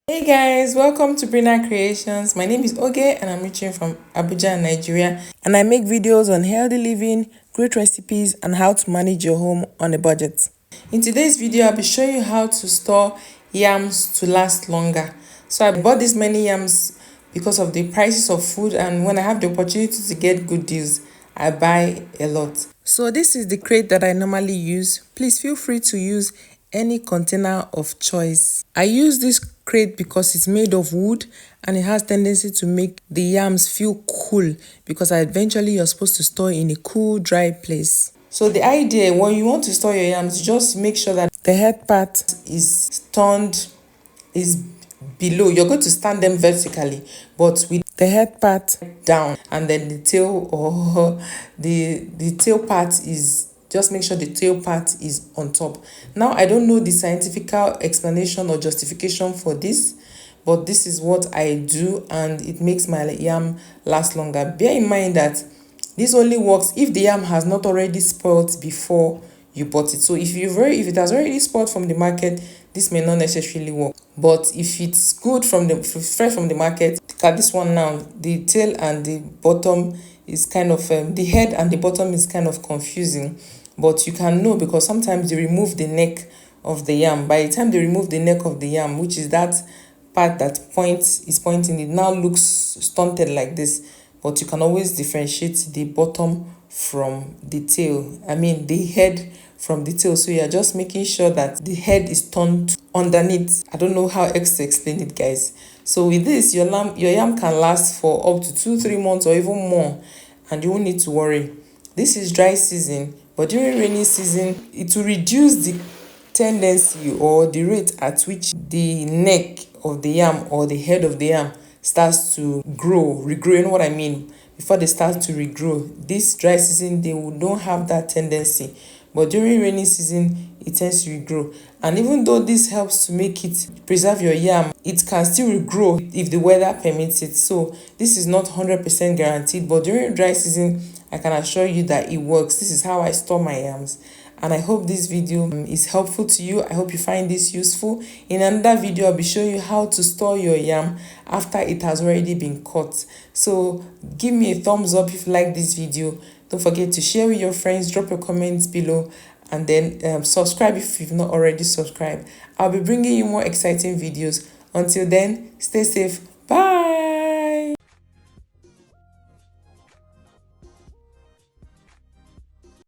Hey guys, welcome to BrinaCreations. My name is Oge and I'm reaching from Abuja, Nigeria, and I make videos on healthy living, great recipes, and how to manage your home on a budget. In today's video, I'll be showing you how to store yams to last longer. So I bought this many yams because of the prices of food, and when I have the opportunity to get good deals, I buy a lot. So this is the crate that I normally use. Please feel free to use any container of choice. I use this crate because it's made of wood and it has tendency to make the yams feel cool, because eventually you're supposed to store in a cool, dry place. So the idea when you want to store your yams, just make sure that the head part is below. You're going to stand them vertically, but with the head part down, and then the tail or the tail part is, just make sure the tail part is on top. Now I don't know the scientific explanation or justification for this, but this is what I do and it makes my yam last longer. Bear in mind that this only works if the yam has not already spoiled before you bought it. So if it has already spoiled from the market, this may not necessarily work. But if it's good fresh from the market, look at this one now. The tail and the bottom is kind of the head and the bottom is kind of confusing, but you can know because sometimes they remove the neck of the yam. By the time they remove the neck of the yam, which is that part that is pointing, it now looks stunted like this. But you can always differentiate the bottom from the tail, the head from the tail. So you're just making sure that the head is turned underneath. I don't know how else to explain it, guys. So with this, your yam can last for up to 2-3 months or even more, and you won't need to worry. This is dry season, but during rainy season it will reduce the tendency or the rate at which the neck of the yam or the head of the yam starts to regrow. You know what I mean? Before they start to regrow, this dry season they don't have that tendency, but during rainy season it tends to regrow. And even though this helps to make it preserve your yam, it can still regrow if the weather permits it. So this is not 100% guaranteed, but during dry season I can assure you that it works. This is how I store my yams, and I hope this video is helpful to you. I hope you find this useful. In another video, I'll be showing you how to store your yam after it has already been cut. So give me a thumbs up if you like this video. Don't forget to share with your friends, drop your comments below, and then subscribe if you've not already subscribed. I'll be bringing you more exciting videos. Until then, stay safe. Bye.